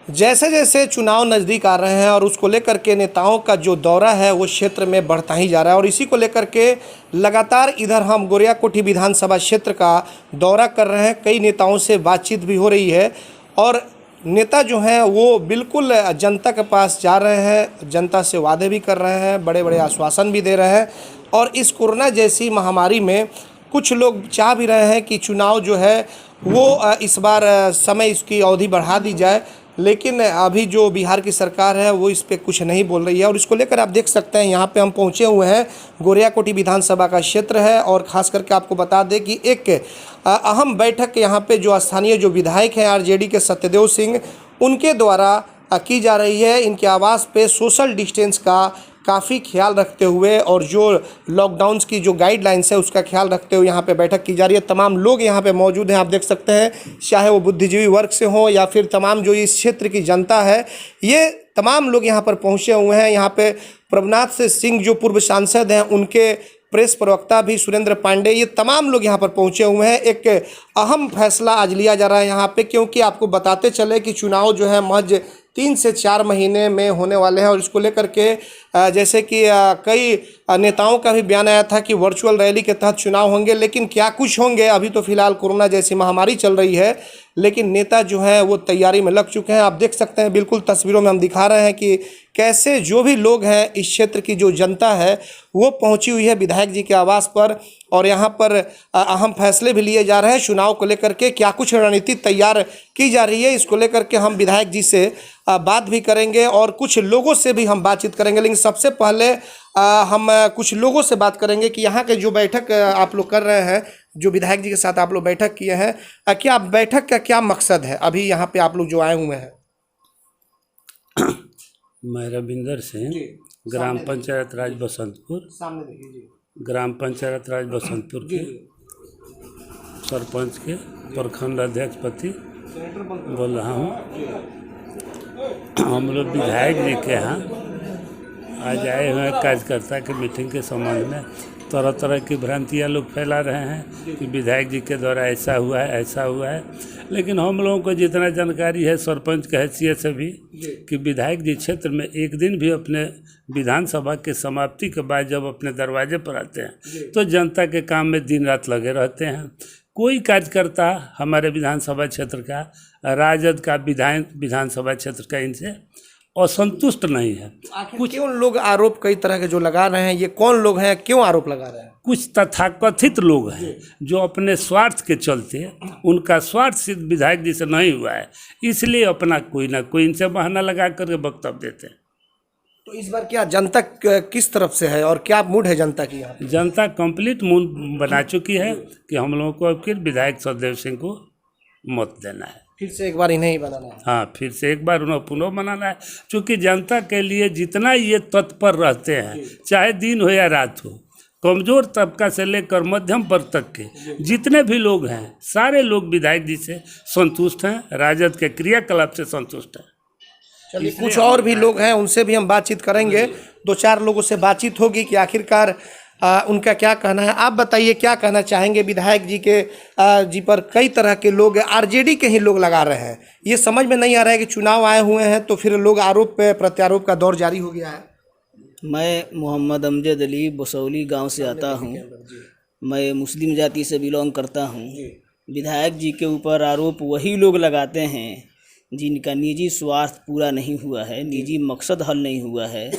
जैसे जैसे चुनाव नज़दीक आ रहे हैं और उसको लेकर के नेताओं का जो दौरा है वो क्षेत्र में बढ़ता ही जा रहा है और इसी को लेकर के लगातार इधर हम गोरियाकोठी विधानसभा क्षेत्र का दौरा कर रहे हैं। कई नेताओं से बातचीत भी हो रही है और नेता जो हैं वो बिल्कुल जनता के पास जा रहे हैं, जनता से वादे भी कर रहे हैं, बड़े बड़े आश्वासन भी दे रहे हैं। और इस कोरोना जैसी महामारी में कुछ लोग चाह भी रहे हैं कि चुनाव जो है वो इस बार समय इसकी अवधि बढ़ा दी जाए, लेकिन अभी जो बिहार की सरकार है वो इस पे कुछ नहीं बोल रही है। और इसको लेकर आप देख सकते हैं यहाँ पे हम पहुँचे हुए हैं, गोरियाकोठी विधानसभा का क्षेत्र है और ख़ास करके आपको बता दें कि एक अहम बैठक यहाँ पे जो स्थानीय जो विधायक हैं आरजेडी के सत्यदेव सिंह, उनके द्वारा की जा रही है। इनके आवास पे सोशल डिस्टेंस का काफ़ी ख्याल रखते हुए और जो लॉकडाउन की जो गाइडलाइंस है उसका ख्याल रखते हुए यहाँ पे बैठक की जा रही है। तमाम लोग यहाँ पे मौजूद हैं, आप देख सकते हैं, चाहे वो बुद्धिजीवी वर्ग से हों या फिर तमाम जो इस क्षेत्र की जनता है, ये तमाम लोग यहाँ पर पहुँचे हुए हैं। यहाँ पे प्रभुनाथ सिंह जो पूर्व सांसद हैं, उनके प्रेस प्रवक्ता भी सुरेंद्र पांडे, ये तमाम लोग यहाँ पर पहुँचे हुए हैं। एक अहम फैसला आज लिया जा रहा है यहाँ पे, क्योंकि आपको बताते चले कि चुनाव जो है महज 3 से 4 महीने में होने वाले हैं। और इसको लेकर के जैसे कि कई नेताओं का भी बयान आया था कि वर्चुअल रैली के तहत चुनाव होंगे, लेकिन क्या कुछ होंगे, अभी तो फिलहाल कोरोना जैसी महामारी चल रही है। लेकिन नेता जो हैं वो तैयारी में लग चुके हैं। आप देख सकते हैं, बिल्कुल तस्वीरों में हम दिखा रहे हैं कि कैसे जो भी लोग हैं, इस क्षेत्र की जो जनता है वो पहुंची हुई है विधायक जी के आवास पर और यहाँ पर अहम फैसले भी लिए जा रहे हैं। चुनाव को लेकर के क्या कुछ रणनीति तैयार की जा रही है, इसको लेकर के हम विधायक जी से बात भी करेंगे और कुछ लोगों से भी हम बातचीत करेंगे। लेकिन सबसे पहले हम कुछ लोगों से बात करेंगे कि यहाँ के जो बैठक आप लोग कर रहे हैं, जो विधायक जी के साथ आप लोग बैठक किए हैं, क्या बैठक का क्या मकसद है अभी यहाँ पे आप लोग जो आए हुए हैं? मैं रविंदर सिंह, ग्राम पंचायत राज बसंतपुर, ग्राम पंचायत राज बसंतपुर के सरपंच के प्रखंड अध्यक्ष पति बोल रहा हूँ। हम लोग विधायक जी के यहाँ आज आए हुए हैं कार्यकर्ता की मीटिंग के संबंध में। तरह तरह की भ्रांतियाँ लोग फैला रहे हैं कि विधायक जी के द्वारा ऐसा हुआ है, ऐसा हुआ है। लेकिन हम लोगों को जितना जानकारी है सरपंच के हैसियत से भी कि विधायक जी क्षेत्र में एक दिन भी अपने विधानसभा के समाप्ति के बाद जब अपने दरवाजे पर आते हैं तो जनता के काम में दिन रात लगे रहते हैं। कोई कार्यकर्ता हमारे विधानसभा क्षेत्र का, राजद का विधानसभा क्षेत्र का इनसे असंतुष्ट नहीं है। कुछ क्यों लोग आरोप कई तरह के जो लगा रहे हैं, ये कौन लोग हैं, क्यों आरोप लगा रहे हैं? कुछ तथाकथित लोग हैं जो अपने स्वार्थ के चलते, उनका स्वार्थ सिद्ध विधायक जी से नहीं हुआ है, इसलिए अपना कोई ना कोई इनसे बहाना लगा करके वक्तव्य देते हैं। तो इस बार क्या जनता किस तरफ से है और क्या मूड है जनता की? यहाँ जनता कंप्लीट मूड बना चुकी है कि हम लोगों को अब फिर विधायक सत्यदेव सिंह को मत देना है, फिर से एक बार इन्हें ही बनाना है। हाँ, फिर से एक बार उन्हें पुनः बनाना है। क्योंकि जनता के लिए जितना ये तत्पर रहते हैं, चाहे दिन हो या रात हो, कमज़ोर तबका से लेकर मध्यम वर्ग तक के जितने भी लोग हैं, सारे लोग विधायक जी से संतुष्ट हैं, राजद के क्रियाकलाप से संतुष्ट हैं। चलिए, कुछ और भी लोग हैं, उनसे भी हम बातचीत करेंगे। 2-4 लोगों से बातचीत होगी कि आखिरकार उनका क्या कहना है। आप बताइए, क्या कहना चाहेंगे? विधायक जी के जी पर कई तरह के लोग आरजेडी के ही लोग लगा रहे हैं। ये समझ में नहीं आ रहा है कि चुनाव आए हुए हैं तो फिर लोग आरोप पे प्रत्यारोप का दौर जारी हो गया है। मैं मोहम्मद अमजद अली बसौली गांव से आता हूं। मैं मुस्लिम जाति से बिलोंग करता हूं। विधायक जी के ऊपर आरोप वही लोग लगाते हैं जिनका निजी स्वार्थ पूरा नहीं हुआ है, निजी मकसद हल नहीं हुआ है।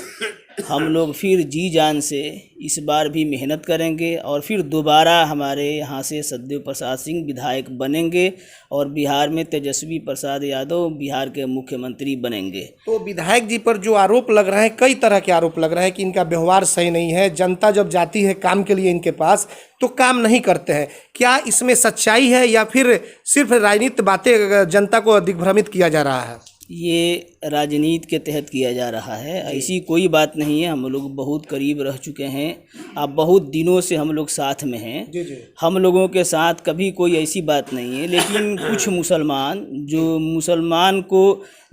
हम लोग फिर जी जान से इस बार भी मेहनत करेंगे और फिर दोबारा हमारे यहाँ से सत्यदेव प्रसाद सिंह विधायक बनेंगे और बिहार में तेजस्वी प्रसाद यादव बिहार के मुख्यमंत्री बनेंगे। तो विधायक जी पर जो आरोप लग रहे हैं, कई तरह के आरोप लग रहे हैं कि इनका व्यवहार सही नहीं है, जनता जब जाती है काम के लिए इनके पास तो काम नहीं करते हैं। क्या इसमें सच्चाई है या फिर सिर्फ राजनीतिक बातें जनता को दिग्भ्रमित किया जा रहा है? ये राजनीति के तहत किया जा रहा है, ऐसी कोई बात नहीं है। हम लोग बहुत करीब रह चुके हैं, अब बहुत दिनों से हम लोग साथ में हैं। जी जी। हम लोगों के साथ कभी कोई ऐसी बात नहीं है। लेकिन कुछ मुसलमान जो मुसलमान को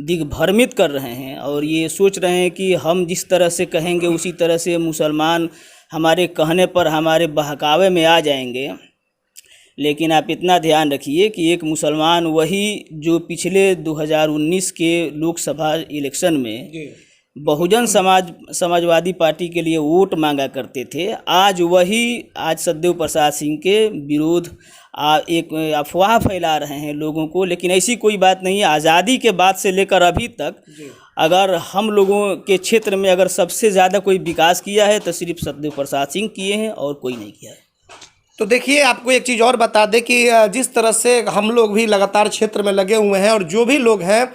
दिग्भ्रमित कर रहे हैं और ये सोच रहे हैं कि हम जिस तरह से कहेंगे उसी तरह से मुसलमान हमारे कहने पर हमारे बहकावे में आ जाएंगे। लेकिन आप इतना ध्यान रखिए कि एक मुसलमान वही जो पिछले 2019 के लोकसभा इलेक्शन में बहुजन समाजवादी पार्टी के लिए वोट मांगा करते थे, आज सतदेव प्रसाद सिंह के विरोध एक अफवाह फैला रहे हैं लोगों को। लेकिन ऐसी कोई बात नहीं है। आज़ादी के बाद से लेकर अभी तक अगर हम लोगों के क्षेत्र में अगर सबसे ज़्यादा कोई विकास किया है तो सिर्फ सतदेव प्रसाद सिंह किए हैं और कोई नहीं किया है। तो देखिए, आपको एक चीज़ और बता दें कि जिस तरह से हम लोग भी लगातार क्षेत्र में लगे हुए हैं और जो भी लोग हैं,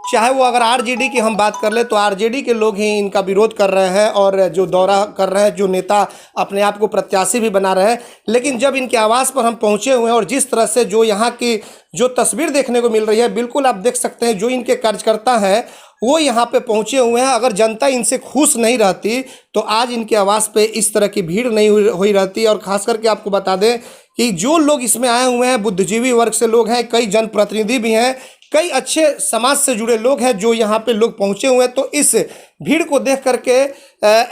चाहे वो अगर आरजेडी की हम बात कर ले तो आरजेडी के लोग ही इनका विरोध कर रहे हैं और जो दौरा कर रहे हैं, जो नेता अपने आप को प्रत्याशी भी बना रहे हैं। लेकिन जब इनके आवास पर हम पहुंचे हुए हैं और जिस तरह से जो यहाँ की जो तस्वीर देखने को मिल रही है, बिल्कुल आप देख सकते हैं जो इनके कार्यकर्ता हैं वो यहाँ पे पहुँचे हुए हैं। अगर जनता इनसे खुश नहीं रहती तो आज इनके आवास पे इस तरह की भीड़ नहीं हुई रहती। और ख़ास करके आपको बता दें कि जो लोग इसमें आए हुए हैं बुद्धिजीवी वर्ग से लोग हैं, कई जनप्रतिनिधि भी हैं, कई अच्छे समाज से जुड़े लोग हैं जो यहाँ पे लोग पहुँचे हुए हैं। तो इस भीड़ को देख करके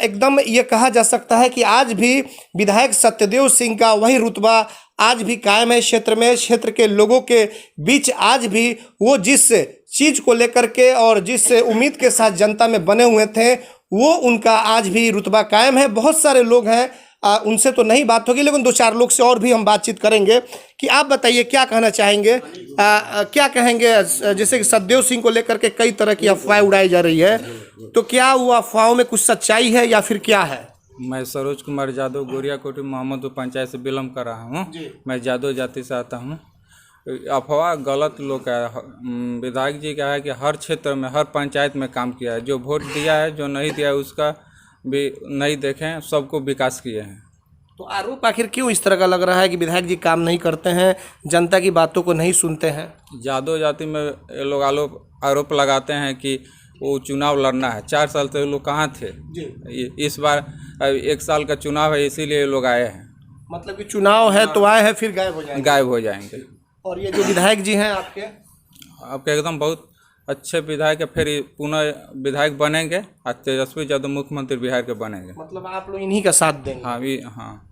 एकदम ये कहा जा सकता है कि आज भी विधायक सत्यदेव सिंह का वही रुतबा आज भी कायम है क्षेत्र में। क्षेत्र के लोगों के बीच आज भी वो जिस चीज़ को लेकर के और जिस उम्मीद के साथ जनता में बने हुए थे, वो उनका आज भी रुतबा कायम है। बहुत सारे लोग हैं, उनसे तो नहीं बात होगी, लेकिन 2-4 लोग से और भी हम बातचीत करेंगे कि आप बताइए क्या कहना चाहेंगे, क्या कहेंगे। जैसे कि सतदेव सिंह को लेकर के कई तरह की अफवाहें उड़ाई जा रही है, तो क्या वो अफवाहों में कुछ सच्चाई है या फिर क्या है? मैं सरोज कुमार यादव गोरिया कोठी मोहम्मदपुर पंचायत से बिलोंग कर रहा हूँ। मैं यादव जाति से आता हूँ। अफवाह गलत लोग का है। विधायक जी का है कि हर क्षेत्र में हर पंचायत में काम किया है, जो वोट दिया है जो नहीं दिया है उसका भी नहीं देखें, सबको विकास किए हैं। तो आरोप आखिर क्यों इस तरह का लग रहा है कि विधायक जी काम नहीं करते हैं, जनता की बातों को नहीं सुनते हैं? यादव जाति में ये लोग आरोप लगाते हैं कि वो चुनाव लड़ना है। 4 साल से लोग कहाँ थे? इस बार 1 साल का चुनाव है, इसीलिए लोग आए हैं। मतलब कि चुनाव है तो आए हैं, फिर गायब हो जाएंगे। और ये जो विधायक जी हैं आपके एकदम बहुत अच्छे विधायक है, फिर पुनः विधायक बनेंगे और तेजस्वी यादव मुख्यमंत्री बिहार के बनेंगे। मतलब आप लोग इन्हीं का साथ देंगे? हाँ।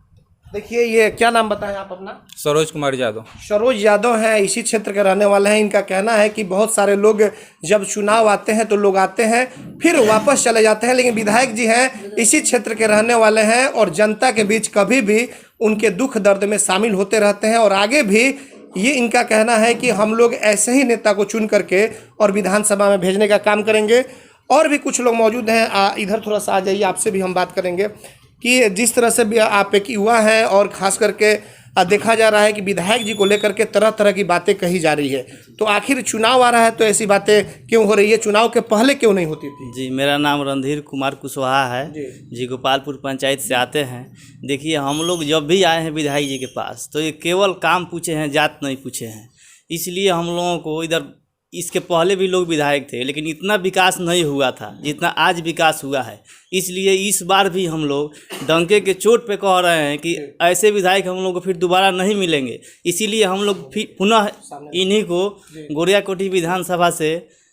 देखिए, ये क्या नाम बताएं आप अपना? सरोज कुमार यादव। सरोज यादव हैं, इसी क्षेत्र के रहने वाले हैं। इनका कहना है कि बहुत सारे लोग जब चुनाव आते हैं तो लोग आते हैं फिर वापस चले जाते हैं, लेकिन विधायक जी हैं, इसी क्षेत्र के रहने वाले हैं और जनता के बीच कभी भी उनके दुख दर्द में शामिल होते रहते हैं। और आगे भी ये इनका कहना है कि हम लोग ऐसे ही नेता को चुन करके और विधानसभा में भेजने का काम करेंगे। और भी कुछ लोग मौजूद हैं, इधर थोड़ा सा आ जाइए, आपसे भी हम बात करेंगे कि जिस तरह से भी आप एक युवा हैं और ख़ास करके देखा जा रहा है कि विधायक जी को लेकर के तरह तरह की बातें कही जा रही है, तो आखिर चुनाव आ रहा है तो ऐसी बातें क्यों हो रही है? चुनाव के पहले क्यों नहीं होती थी? जी, मेरा नाम रणधीर कुमार कुशवाहा है जी, गोपालपुर पंचायत से आते हैं। देखिए, हम लोग जब भी आए हैं विधायक जी के पास तो ये केवल काम पूछे हैं, जात नहीं पूछे हैं। इसलिए हम लोगों को इधर इसके पहले भी लोग विधायक थे लेकिन इतना विकास नहीं हुआ था जितना आज विकास हुआ है। इसलिए इस बार भी हम लोग डंके के चोट पे कह रहे हैं कि ऐसे विधायक हम लोग को फिर दोबारा नहीं मिलेंगे। इसीलिए हम लोग फिर पुनः इन्हीं को गोरिया कोठी विधानसभा से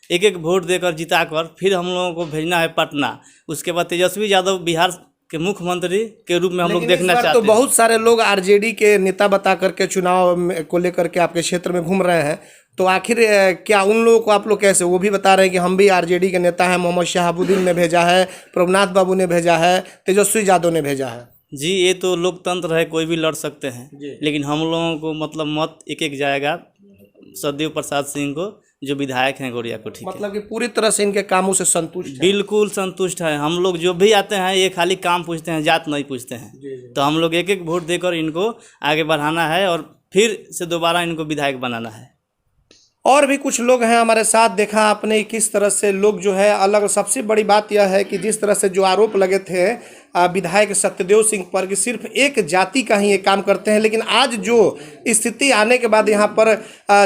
एक वोट देकर जिताकर फिर हम लोगों को भेजना है पटना। उसके बाद तेजस्वी यादव बिहार के मुख्यमंत्री के रूप में हम लोग देखना चाहते हैं। तो बहुत सारे लोग आरजेडी के नेता बता करके चुनाव को लेकर के आपके क्षेत्र में घूम रहे हैं, तो आखिर क्या उन लोगों को आप लोग कैसे? वो भी बता रहे हैं कि हम भी आरजेडी के नेता हैं, मोहम्मद शहाबुद्दीन ने भेजा है, प्रभुनाथ बाबू ने भेजा है, तेजस्वी यादव ने भेजा है। जी, ये तो लोकतंत्र है, कोई भी लड़ सकते हैं, लेकिन हम लोगों को मतलब मत एक जाएगा सतदेव प्रसाद सिंह को जो विधायक हैं गोरिया कोठी के। मतलब कि पूरी तरह से इनके कामों से संतुष्ट? बिल्कुल संतुष्ट है। हम लोग जो भी आते हैं ये खाली काम पूछते हैं, जात नहीं पूछते हैं। तो हम लोग एक वोट देकर इनको आगे बढ़ाना है और फिर से दोबारा इनको विधायक बनाना है। और भी कुछ लोग हैं हमारे साथ, देखा आपने किस तरह से लोग जो है अलग। सबसे बड़ी बात यह है कि जिस तरह से जो आरोप लगे थे विधायक सत्यदेव सिंह पर कि सिर्फ एक जाति का ही ये काम करते हैं, लेकिन आज जो स्थिति आने के बाद यहाँ पर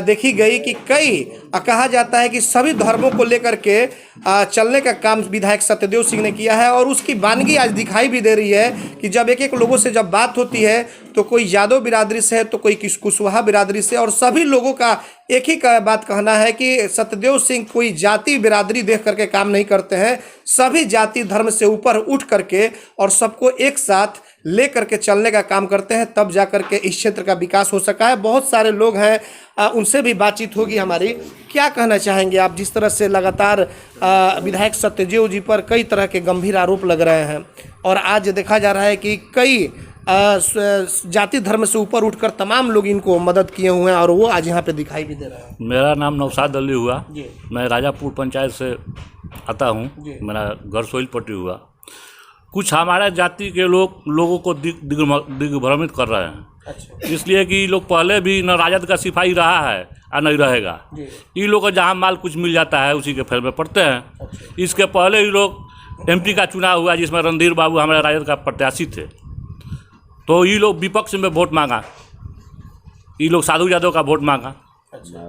देखी गई कि कई कहा जाता है कि सभी धर्मों को लेकर के चलने का काम विधायक सत्यदेव सिंह ने किया है। और उसकी वानगी आज दिखाई भी दे रही है कि जब एक लोगों से जब बात होती है तो कोई यादव बिरादरी से है तो कोई कुशवाहा बिरादरी से, और सभी लोगों का एक ही का बात कहना है कि सत्यदेव सिंह कोई जाति बिरादरी देख करके काम नहीं करते हैं। सभी जाति धर्म से ऊपर उठ करके और सबको एक साथ ले करके चलने का काम करते हैं, तब जा करके इस क्षेत्र का विकास हो सका है। बहुत सारे लोग हैं, उनसे भी बातचीत होगी हमारी। क्या कहना चाहेंगे आप, जिस तरह से लगातार विधायक सत्यदेव जी पर कई तरह के गंभीर आरोप लग रहे हैं और आज देखा जा रहा है कि कई जाति धर्म से ऊपर उठकर तमाम लोग इनको मदद किए हुए हैं और वो आज यहाँ पे दिखाई भी दे रहे हैं। मेरा नाम नौशाद अली हुआ, मैं राजापुर पंचायत से आता हूँ, मेरा घर सोइलपट्टी हुआ। कुछ हमारे जाति के लोगों को दिग्भ्रमित कर रहे हैं। अच्छा। इसलिए कि लोग पहले भी न राजद का सिपाही रहा है और नहीं रहेगा। ये लोग को जहाँ माल कुछ मिल जाता है उसी के फेर में पड़ते हैं। अच्छा। इसके पहले ही लोग MP का चुनाव हुआ जिसमें रणधीर बाबू हमारे राजद का प्रत्याशी थे, तो ये लोग विपक्ष में वोट मांगा, ये लोग साधु यादव का वोट मांगा। अच्छा।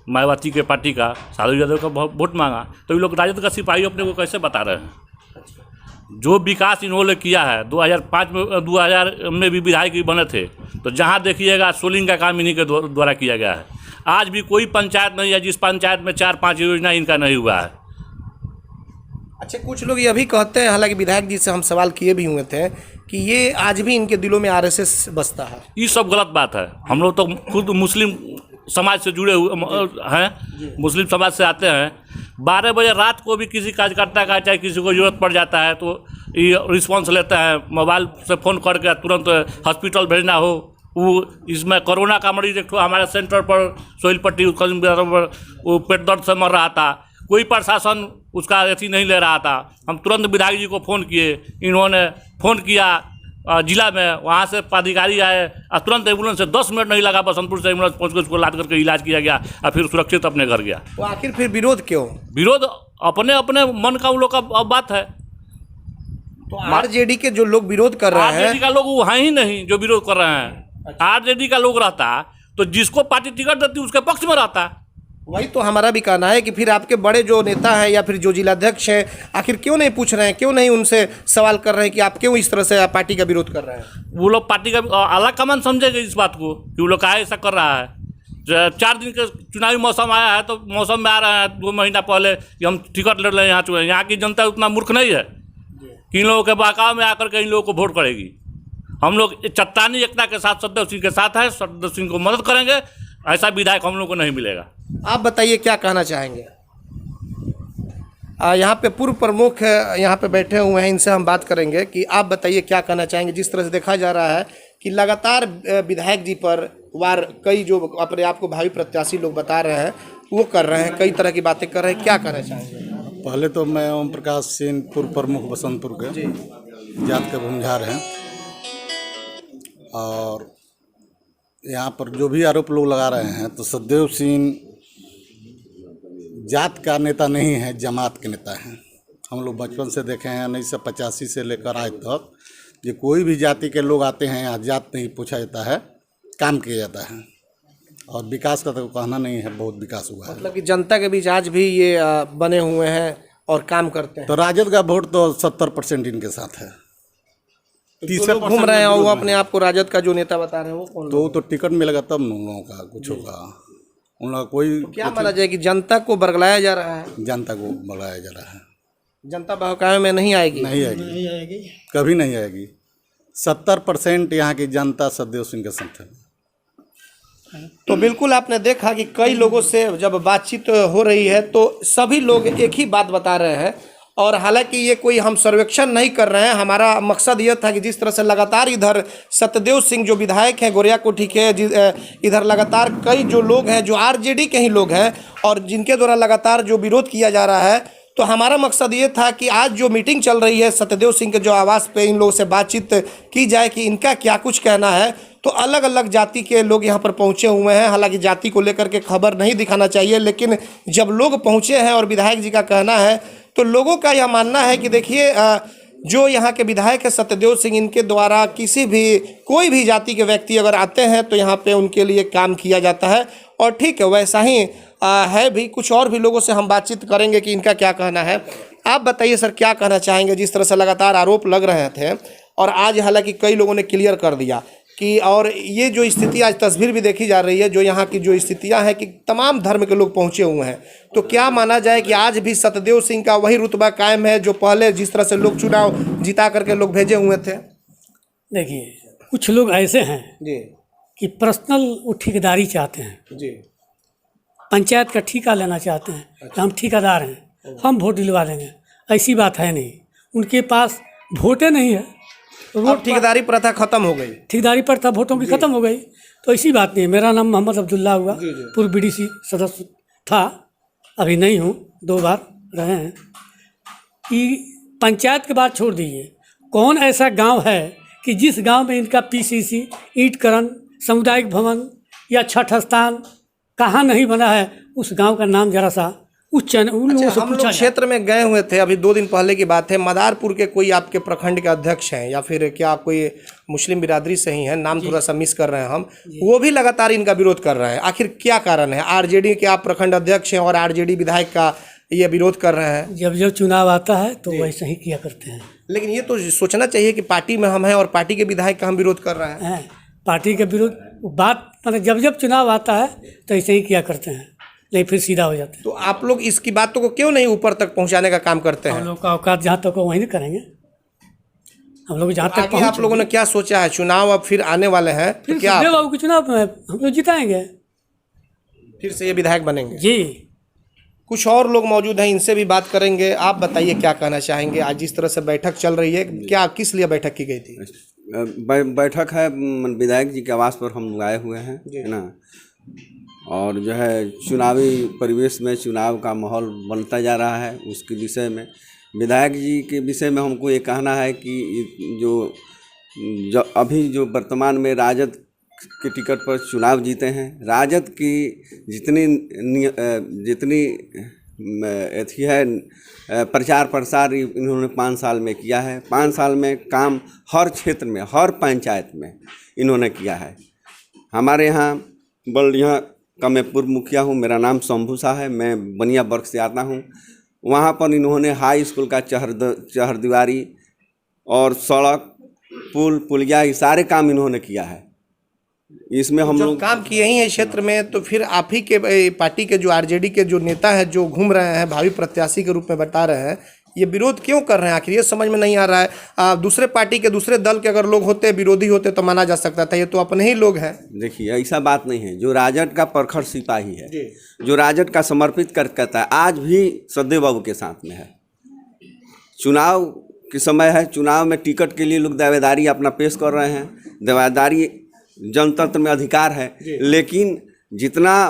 मायावती के पार्टी का साधु यादव का वोट मांगा, तो ये लोग राजद का सिपाही अपने को कैसे बता रहे हैं। अच्छा। जो विकास इन्होंने किया है 2000 में भी विधायक भी बने थे, तो जहाँ देखिएगा सोलिंग का काम इन्हीं के द्वारा किया गया है। आज भी कोई पंचायत नहीं है जिस पंचायत में 4-5 योजना इनका नहीं हुआ है। अच्छा, कुछ लोग ये भी कहते हैं, हालांकि विधायक जी से हम सवाल किए भी हुए थे, कि ये आज भी इनके दिलों में RSS बसता है। ये सब गलत बात है। हम लोग तो खुद मुस्लिम समाज से जुड़े हुए हैं, मुस्लिम समाज से आते हैं। 12 बजे रात को भी किसी कार्यकर्ता का चाहे किसी को जरूरत पड़ जाता है तो ये रिस्पॉन्स लेते हैं, मोबाइल से फ़ोन करके तुरंत हॉस्पिटल भेजना हो। वो इसमें कोरोना का मरीज एक हमारे सेंटर पर सोइलपट्टी पर वो पेट दर्द से मर रहा था, कोई प्रशासन उसका अथी नहीं ले रहा था। हम तुरंत विधायक जी को फ़ोन किए, इन्होंने फ़ोन किया जिला में, वहाँ से पदाधिकारी आए और तुरंत एम्बुलेंस से 10 मिनट नहीं लगा, बसंतपुर से एम्बुलेंस पहुँच कर उसको लाद करके इलाज किया गया और फिर सुरक्षित अपने घर गया। तो आखिर फिर विरोध क्यों? विरोध अपने अपने मन का उन लोग का बात है। तो RJD के जो लोग विरोध कर रहे हैं, RJD का लोग वहाँ ही नहीं जो विरोध कर रहे हैं। RJD का लोग रहता तो जिसको पार्टी टिकट देती उसके पक्ष में रहता। वही तो हमारा भी कहना है कि फिर आपके बड़े जो नेता हैं या फिर जो जिलाध्यक्ष हैं, आखिर क्यों नहीं पूछ रहे हैं, क्यों नहीं उनसे सवाल कर रहे हैं कि आप क्यों इस तरह से पार्टी का विरोध कर रहे हैं? वो लोग पार्टी का अलग कमान समझेंगे इस बात को कि वो लोग काहे ऐसा कर रहा है। 4 दिन के चुनावी मौसम आया है तो मौसम में आ रहा है 2 महीना पहले कि हम टिकट ले रहे हैं यहाँ। यहाँ की जनता उतना मूर्ख नहीं है कि इन लोगों के बहकाव में आकर के इन लोगों को वोट करेगी। हम लोग चट्टानी एकता के साथ सत्यदेव सिंह के साथ है, सत्यदेव सिंह को मदद करेंगे। ऐसा विधायक हम लोग को नहीं मिलेगा। आप बताइए क्या कहना चाहेंगे? यहाँ पे पूर्व प्रमुख यहाँ पे बैठे हुए हैं, इनसे हम बात करेंगे कि आप बताइए क्या कहना चाहेंगे। जिस तरह से देखा जा रहा है कि लगातार विधायक जी पर वार कई जो अपने आप को भावी प्रत्याशी लोग बता रहे हैं वो कर रहे हैं, कई तरह की बातें कर रहे हैं, क्या कहना चाहेंगे? पहले तो मैं ओम प्रकाश सिंह पूर्व प्रमुख बसंतपुर के जात के भूमिहार हैं, और यहाँ पर जो भी आरोप लोग लगा रहे हैं तो सत्यदेव सिंह जात का नेता नहीं है, जमात के नेता हैं। हम लोग बचपन से देखे हैं 1985 से लेकर आज तक जो कोई भी जाति के लोग आते हैं यहाँ जात नहीं पूछा जाता है, काम किया जाता है। और विकास का तो कहना नहीं है, बहुत विकास हुआ है। मतलब कि जनता के बीच आज भी ये बने हुए हैं और काम करते हैं। तो राजद का वोट तो 70% इनके साथ है। तीसरे घूम रहे हैं और वो अपने आप को राजद का जो नेता बता रहे हैं वो कौन? तो टिकट मिलेगा तब न उन लोगों का कुछ होगा। उन लोगों का कोई तो क्या माना जाए कि जनता को बरगलाया जा रहा है? जनता को बढ़ाया जा रहा है। जनता बहकावे में नहीं आएगी, नहीं आएगी, कभी नहीं आएगी। 70% यहाँ की जनता सत्यदेव सिंह के साथ है। तो बिल्कुल आपने देखा कि कई लोगों से जब बातचीत हो रही है तो सभी लोग एक ही बात बता रहे हैं। और हालांकि ये कोई हम सर्वेक्षण नहीं कर रहे हैं, हमारा मकसद ये था कि जिस तरह से लगातार इधर सत्यदेव सिंह जो विधायक हैं गोरिया कोठी के, इधर लगातार कई जो लोग हैं जो RJD के ही लोग हैं और जिनके द्वारा लगातार जो विरोध किया जा रहा है, तो हमारा मकसद ये था कि आज जो मीटिंग चल रही है सत्यदेव सिंह के जो आवास पे इन लोगों से बातचीत की जाए कि इनका क्या कुछ कहना है। तो अलग अलग जाति के लोग यहाँ पर पहुँचे हुए हैं। हालांकि जाति को लेकर के खबर नहीं दिखाना चाहिए, लेकिन जब लोग पहुँचे हैं और विधायक जी का कहना है तो लोगों का यह मानना है कि देखिए जो यहाँ के विधायक है सत्यदेव सिंह, इनके द्वारा किसी भी कोई भी जाति के व्यक्ति अगर आते हैं तो यहाँ पे उनके लिए काम किया जाता है। और ठीक है, वैसा ही है भी। कुछ और भी लोगों से हम बातचीत करेंगे कि इनका क्या कहना है। आप बताइए सर, क्या कहना चाहेंगे? जिस तरह से लगातार आरोप लग रहे थे और आज हालांकि कई लोगों ने क्लियर कर दिया कि, और ये जो स्थिति आज तस्वीर भी देखी जा रही है, जो यहाँ की जो स्थितियाँ हैं कि तमाम धर्म के लोग पहुँचे हुए हैं, तो क्या माना जाए कि आज भी सत्यदेव सिंह का वही रुतबा कायम है जो पहले जिस तरह से लोग चुनाव जिता करके लोग भेजे हुए थे? देखिए कुछ लोग ऐसे हैं जी कि पर्सनल वो ठेकेदारी चाहते हैं, जी पंचायत का ठेका लेना चाहते हैं कि हम ठेकेदार हैं, हम वोट दिलवा देंगे। ऐसी बात है नहीं, उनके पास वोटें नहीं है। अब ठेकेदारी प्रथा खत्म हो गई। ठेकेदारी पर था, वोटों की खत्म हो गई, तो ऐसी बात नहीं है। मेरा नाम मोहम्मद अब्दुल्ला हुआ, पूर्व बीडीसी सदस्य था, अभी नहीं हूँ, 2 बार रहे हैं। कि पंचायत के बात छोड़ दीजिए, कौन ऐसा गांव है कि जिस गांव में इनका पीसीसी, ईंटकरण, सामुदायिक भवन या छठ स्थान कहाँ नहीं बना है, उस गांव का नाम जरा सा उन लोगों से हम लोग पूछा जाए। क्षेत्र में गए हुए थे, अभी 2 दिन पहले की बात है। मदारपुर के कोई आपके प्रखंड के अध्यक्ष हैं या फिर क्या कोई मुस्लिम बिरादरी से ही हैं, नाम थोड़ा सा मिस कर रहे हैं हम, वो भी लगातार इनका विरोध कर रहे हैं। आखिर क्या कारण है? आरजेडी के आप प्रखंड अध्यक्ष हैं और आरजेडी विधायक का ये विरोध कर रहे हैं। जब जब चुनाव आता है तो वैसे ही किया करते हैं। लेकिन ये तो सोचना चाहिए कि पार्टी में हम हैं और पार्टी के विधायक का हम विरोध कर रहे हैं। पार्टी के विरोध बात, मतलब जब जब चुनाव आता है तो ऐसे ही किया करते हैं, नहीं फिर सीधा हो जाते हैं। तो आप लोग इसकी बातों को क्यों नहीं ऊपर तक पहुंचाने का काम करते हम हैं? लोग का औकात जहाँ तक हो वहीं करेंगे। हम लोग जहाँ तक आगे आप लोगों ने क्या सोचा है? चुनाव अब फिर आने वाले हैं, तो फिर क्या सुखदेव बाबू के चुनाव में हम लोग जिताएंगे फिर से ये विधायक बनेंगे? जी। कुछ और लोग मौजूद हैं, इनसे भी बात करेंगे। आप बताइए क्या कहना चाहेंगे? आज जिस तरह से बैठक चल रही है, क्या किस लिए बैठक की गई थी? बैठक है विधायक जी के आवास पर हम लोग आए हुए हैं, है ना। और जो है चुनावी परिवेश में चुनाव का माहौल बनता जा रहा है, उसके विषय में विधायक जी के विषय में हमको ये कहना है कि जो अभी जो वर्तमान में राजद के टिकट पर चुनाव जीते हैं, राजद की जितनी अथी है प्रचार प्रसार इन्होंने 5 साल में किया है। 5 साल में काम हर क्षेत्र में, हर पंचायत में इन्होंने किया है। हमारे यहाँ बल्दिया का मैं पूर्व मुखिया हूँ, मेरा नाम शंभू शाह है, मैं बनिया वर्ग से आता हूँ। वहाँ पर इन्होंने हाई स्कूल का चहरदीवारी और सड़क, पुल, पुलिया, ये सारे काम इन्होंने किया है। इसमें हम लोग काम किए ही हैं क्षेत्र में, तो फिर आप ही के पार्टी के जो आरजेडी के जो नेता है, जो घूम रहे हैं, भावी प्रत्याशी के रूप में बता रहे हैं, ये विरोध क्यों कर रहे हैं? आखिर ये समझ में नहीं आ रहा है। दूसरे पार्टी के, दूसरे दल के अगर लोग होते, विरोधी होते, तो माना जा सकता था। ये तो अपने ही लोग हैं। देखिए ऐसा बात नहीं है। जो राजद का प्रखर सिपाही है, जो राजद का समर्पित करता है, आज भी सदैव बाबू के साथ में है। चुनाव के समय है, चुनाव में टिकट के लिए लोग दावेदारी अपना पेश कर रहे हैं। दावेदारी जनतंत्र में अधिकार है, लेकिन जितना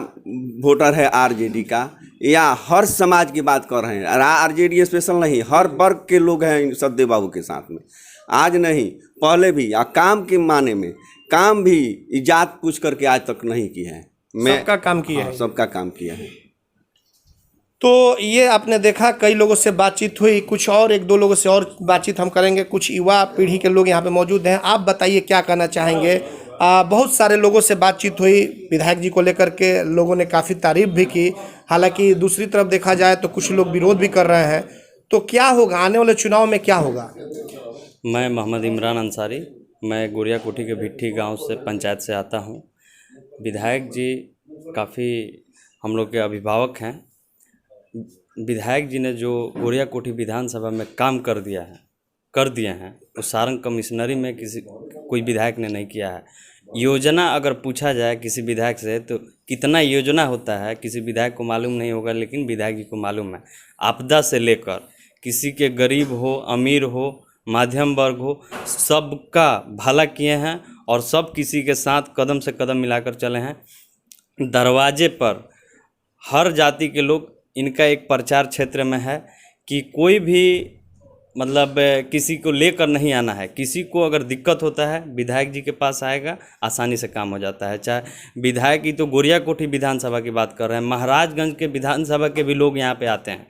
वोटर है आरजेडी का, या हर समाज की बात कर रहे हैं, आरजेडी स्पेशल नहीं, हर वर्ग के लोग हैं सदैव बाबू के साथ में। आज नहीं, पहले भी, या काम के माने में काम भी इजात पूछ करके आज तक नहीं की है। सबका काम किया है। सबका काम किया है। तो ये आपने देखा, कई लोगों से बातचीत हुई, कुछ और 1-2 लोगों से और बातचीत हम करेंगे। कुछ युवा पीढ़ी के लोग यहाँ पे मौजूद हैं। आप बताइए क्या कहना चाहेंगे? बहुत सारे लोगों से बातचीत हुई विधायक जी को लेकर के, लोगों ने काफ़ी तारीफ भी की। हालांकि दूसरी तरफ देखा जाए तो कुछ लोग विरोध भी कर रहे हैं। तो क्या होगा आने वाले चुनाव में, क्या होगा? मैं मोहम्मद इमरान अंसारी, मैं गोरिया कोठी के भिट्ठी गांव से, पंचायत से आता हूं। विधायक जी काफ़ी हम लोग के अभिभावक हैं। विधायक जी ने जो गोरिया कोठी विधानसभा में काम कर दिए हैं, वो सारंग कमिश्नरी में कोई विधायक ने नहीं किया है। योजना अगर पूछा जाए किसी विधायक से, तो कितना योजना होता है किसी विधायक को मालूम नहीं होगा, लेकिन विधायक जी को मालूम है। आपदा से लेकर किसी के गरीब हो, अमीर हो, मध्यम वर्ग हो, सबका भला किए हैं और सब किसी के साथ कदम से कदम मिलाकर चले हैं। दरवाजे पर हर जाति के लोग, इनका एक प्रचार क्षेत्र में है कि कोई भी मतलब किसी को लेकर नहीं आना है। किसी को अगर दिक्कत होता है, विधायक जी के पास आएगा, आसानी से काम हो जाता है। चाहे विधायक की तो गोरिया कोठी विधानसभा की बात कर रहे हैं, महाराजगंज के विधानसभा के भी लोग यहाँ पे आते हैं।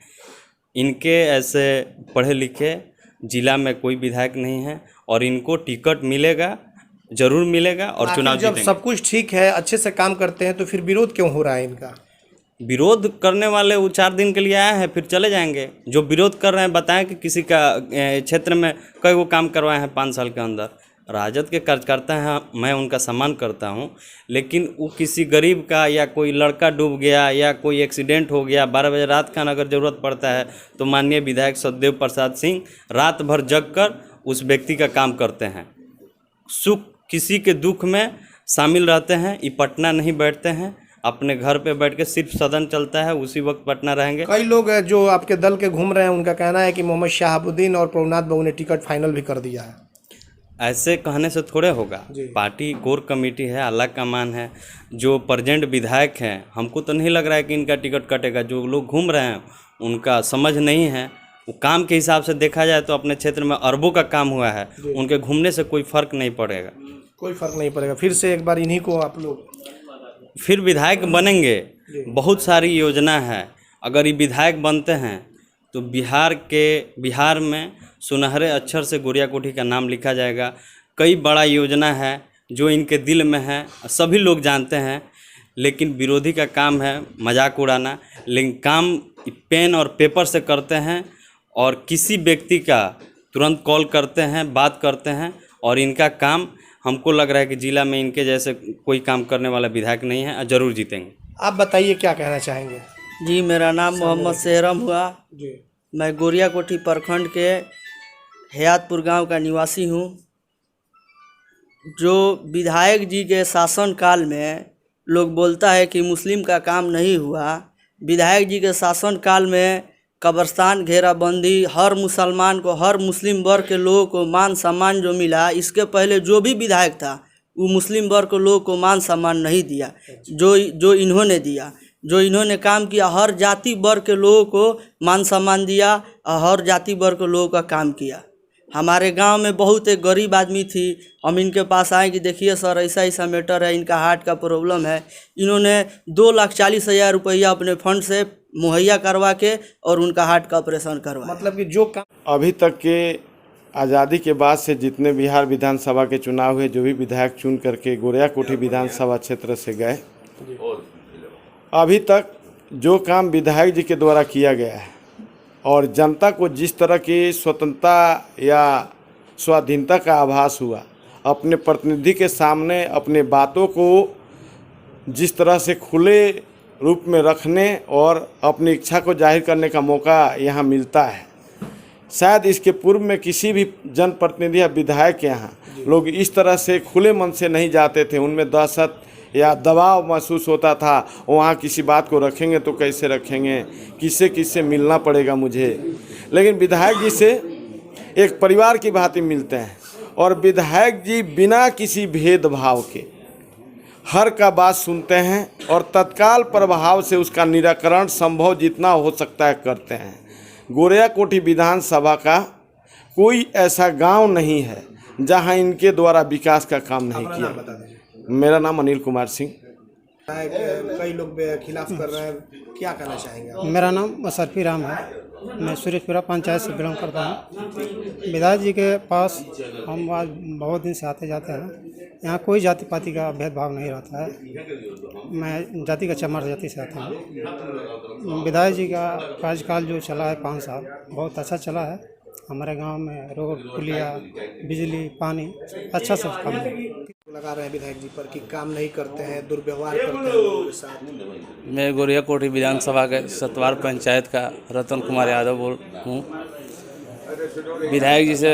इनके ऐसे पढ़े लिखे जिला में कोई विधायक नहीं है और इनको टिकट मिलेगा, जरूर मिलेगा और चुनाव जब सब कुछ ठीक है, अच्छे से काम करते हैं, तो फिर विरोध क्यों हो रहा है इनका? विरोध करने वाले वो 4 दिन के लिए आए हैं, फिर चले जाएंगे। जो विरोध कर रहे हैं बताएं कि किसी का क्षेत्र में कई वो काम करवाए हैं 5 साल के अंदर। राजद के कार्यकर्ता हैं, मैं उनका सम्मान करता हूं, लेकिन वो किसी गरीब का, या कोई लड़का डूब गया, या कोई एक्सीडेंट हो गया, 12 बजे रात का अगर ज़रूरत पड़ता है, तो माननीय विधायक सतदेव प्रसाद सिंह रात भर जग कर उस व्यक्ति का काम करते हैं। सुख किसी के दुख में शामिल रहते हैं। ये पटना नहीं बैठते हैं, अपने घर पे बैठ के सिर्फ सदन चलता है उसी वक्त पटना रहेंगे। कई लोग जो आपके दल के घूम रहे हैं उनका कहना है कि मोहम्मद शहाबुद्दीन और प्रभुनाथ बाबू ने टिकट फाइनल भी कर दिया है। ऐसे कहने से थोड़े होगा। पार्टी कोर कमेटी है, अल्लाह का मान है। जो प्रेजेंट विधायक हैं, हमको तो नहीं लग रहा है कि इनका टिकट कटेगा। जो लोग घूम रहे हैं उनका समझ नहीं है। वो काम के हिसाब से देखा जाए तो अपने क्षेत्र में अरबों का काम हुआ है, उनके घूमने से कोई फर्क नहीं पड़ेगा। कोई फर्क नहीं पड़ेगा। फिर से एक बार इन्हीं को आप लोग फिर विधायक बनेंगे। बहुत सारी योजना है, अगर ये विधायक बनते हैं तो बिहार में सुनहरे अक्षर से गोरिया कोठी का नाम लिखा जाएगा। कई बड़ा योजना है जो इनके दिल में है, सभी लोग जानते हैं, लेकिन विरोधी का काम है मजाक उड़ाना। लेकिन काम पेन और पेपर से करते हैं और किसी व्यक्ति का तुरंत कॉल करते हैं, बात करते हैं। और इनका काम हमको लग रहा है कि जिला में इनके जैसे कोई काम करने वाला विधायक नहीं है, जरूर जीतेंगे। आप बताइए क्या कहना चाहेंगे? जी, मेरा नाम मोहम्मद सेहरम हुआ। मैं गोरिया कोठी प्रखंड के हयातपुर गांव का निवासी हूं। जो विधायक जी के शासनकाल में लोग बोलता है कि मुस्लिम का काम नहीं हुआ, विधायक जी के शासनकाल में कब्रस्तान घेराबंदी, हर मुसलमान को, हर मुस्लिम वर्ग के लोगों को मान सम्मान जो मिला, इसके पहले जो भी विधायक था वो मुस्लिम वर्ग के लोगों को मान सम्मान नहीं दिया जो इन्होंने दिया। जो इन्होंने काम किया, हर जाति वर्ग के लोगों को मान सम्मान दिया और हर जाति वर्ग के लोगों का काम किया। हमारे गांव में बहुत एक गरीब आदमी थी, हम इनके पास आए कि देखिए सर ऐसा ऐसा मैटर है, इनका हार्ट का प्रॉब्लम है। इन्होंने 2,40,000 रुपया अपने फंड से मुहैया करवा के और उनका हार्ट का ऑपरेशन करवाया। मतलब कि जो काम अभी तक के आज़ादी के बाद से जितने बिहार विधानसभा के चुनाव हुए, जो भी विधायक चुन करके गोरिया कोठी विधानसभा क्षेत्र से गए, अभी तक जो काम विधायक जी के द्वारा किया गया है और जनता को जिस तरह की स्वतंत्रता या स्वाधीनता का आभास हुआ, अपने प्रतिनिधि के सामने अपने बातों को जिस तरह से खुले रूप में रखने और अपनी इच्छा को जाहिर करने का मौका यहाँ मिलता है, शायद इसके पूर्व में किसी भी जनप्रतिनिधि या विधायक के यहाँ लोग इस तरह से खुले मन से नहीं जाते थे। उनमें दहशत या दबाव महसूस होता था, वहाँ किसी बात को रखेंगे तो कैसे रखेंगे, किससे मिलना पड़ेगा मुझे। लेकिन विधायक जी से एक परिवार की भांति मिलते हैं और विधायक जी बिना किसी भेदभाव के हर का बात सुनते हैं और तत्काल प्रभाव से उसका निराकरण संभव जितना हो सकता है करते हैं। गोरिया कोठी विधानसभा का कोई ऐसा गांव नहीं है जहां इनके द्वारा विकास का काम नहीं किया। मेरा नाम अनिल कुमार सिंह। कई लोग खिलाफ कर रहे हैं, क्या कहना चाहेंगे? मेरा नाम असरफी राम है, मैं सूरजपुरा पंचायत से बिलोंग करता हूँ। विधायक जी के पास हम आज बहुत दिन से आते जाते हैं। यहाँ कोई जाति पाति का भेदभाव नहीं रहता है। मैं जाति का चमार जाति से आता हूँ। विधायक जी का कार्यकाल जो चला है 5 साल, बहुत अच्छा चला है। हमारे गांव में रोड, पुलिया, बिजली, पानी अच्छा सब काम है। लगा रहे हैं विधायक जी पर कि काम नहीं करते हैं, दुर्व्यवहार करते हैं लोगों के साथ। मैं गोरिया कोठी विधानसभा के सतवार पंचायत का रतन कुमार यादव बोल हूँ। विधायक जी से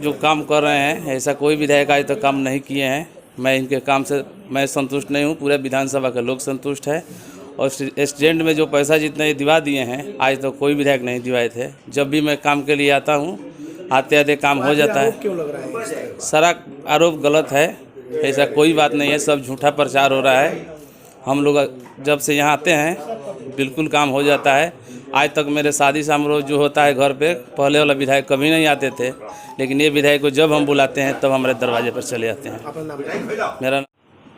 जो काम कर रहे हैं, ऐसा कोई विधायक आज तक काम नहीं किए हैं। मैं इनके काम से मैं संतुष्ट नहीं हूँ, पूरे विधानसभा के लोग संतुष्ट है। और स्टैंड में जो पैसा जितने दिवा दिए हैं, आज तक कोई विधायक नहीं दिवाए थे। जब भी मैं काम के लिए आता हूँ, आते आते काम हो जाता है। क्यों लग रहा है? सारा आरोप गलत है, ऐसा कोई बात नहीं है, सब झूठा प्रचार हो रहा है। हम लोग जब से यहाँ आते हैं बिल्कुल काम हो जाता है। आज तक मेरे शादी समारोह जो होता है घर पे, पहले वाला विधायक कभी नहीं आते थे, लेकिन ये विधायक को जब हम बुलाते हैं तब हमारे दरवाजे पर चले आते हैं। मेरा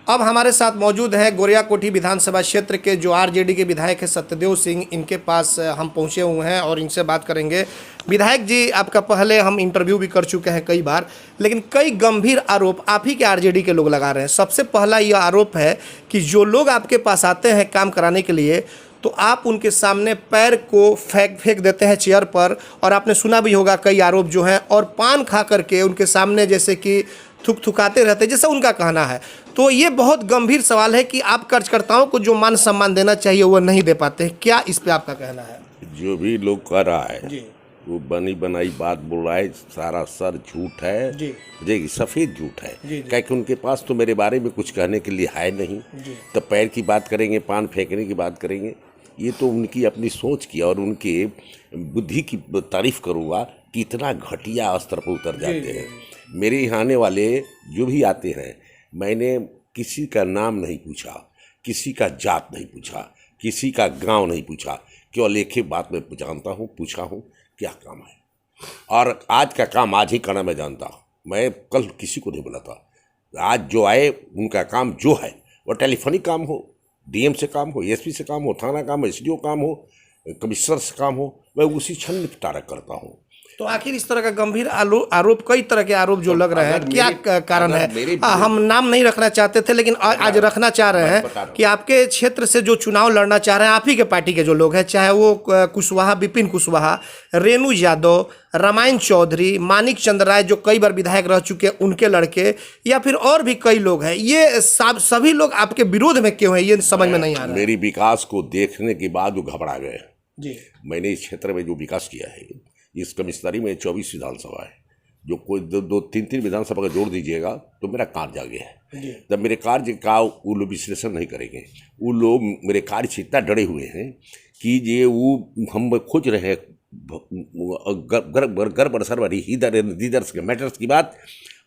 अब हमारे साथ मौजूद हैं गोरिया कोठी विधानसभा क्षेत्र के जो आरजेडी के विधायक है सत्यदेव सिंह। इनके पास हम पहुंचे हुए हैं और इनसे बात करेंगे। विधायक जी, आपका पहले हम इंटरव्यू भी कर चुके हैं कई बार, लेकिन कई गंभीर आरोप आप ही के आरजेडी के लोग लगा रहे हैं। सबसे पहला यह आरोप है कि जो लोग आपके पास आते हैं काम कराने के लिए, तो आप उनके सामने पैर को फेंक देते हैं चेयर पर, और आपने सुना भी होगा कई आरोप जो हैं, और पान खा करके उनके सामने जैसे कि थुकाते रहते हैं, जैसा उनका कहना है। तो ये बहुत गंभीर सवाल है कि आप कार्यकर्ताओं को जो मान सम्मान देना चाहिए वो नहीं दे पाते हैं। क्या इस पे आपका कहना है? जो भी लोग कर रहा है जी, वो बनी बनाई बात बोल रहा है, सारा सर झूठ है जी, सफ़ेद झूठ है। क्या कि उनके पास तो मेरे बारे में कुछ कहने के लिए है नहीं। तो पैर की बात करेंगे, पान फेंकने की बात करेंगे, ये तो उनकी अपनी सोच की और उनके बुद्धि की तारीफ करूँगा कि इतना घटिया स्तर पर उतर जाते हैं। मेरे यहाँ आने वाले जो भी आते हैं, मैंने किसी का नाम नहीं पूछा, किसी का जात नहीं पूछा, किसी का गांव नहीं पूछा, केवल एक ही बात मैं जानता हूँ, पूछा हूँ क्या काम है, और आज का काम आज ही करना मैं जानता हूँ। मैं कल किसी को नहीं बोला था। आज जो आए उनका काम जो है वो टेलीफोनिक काम हो, डीएम से काम हो, एसपी से काम हो, थाना काम हो, एसडीओ काम हो, कमिश्नर से काम हो, मैं उसी क्षण निपटारा करता हूँ। तो आखिर इस तरह का गंभीर आरोप, कई तरह के आरोप जो लग रहे हैं, क्या कारण है? हम नाम नहीं रखना चाहते थे, लेकिन आज रखना चाह रहे हैं कि आपके क्षेत्र से जो चुनाव लड़ना चाह रहे हैं, आप ही के पार्टी के जो लोग हैं, चाहे वो कुशवाहा, विपिन कुशवाहा, रेणु यादव, रामायण चौधरी, मानिक चंद्र राय जो कई बार विधायक रह चुके हैं, उनके लड़के, या फिर और भी कई लोग हैं, ये सभी लोग आपके विरोध में क्यों हैं, ये समझ में नहीं आ रहा। मेरी विकास को देखने के बाद वो घबरा गए जी। मैंने इस क्षेत्र में जो विकास किया है, इस कमिश्नरी में 24 विधानसभा है, जो कोई दो तीन विधानसभा का जोड़ दीजिएगा तो मेरा कार्य आगे है। तब मेरे कार्य का वो लोग विश्लेषण नहीं करेंगे। वो लोग मेरे कार्य से इतना डरे हुए हैं कि ये वो हम खोज रहे हैं गर्भ बरसर वाली हीदर्स के मैटर्स की बात,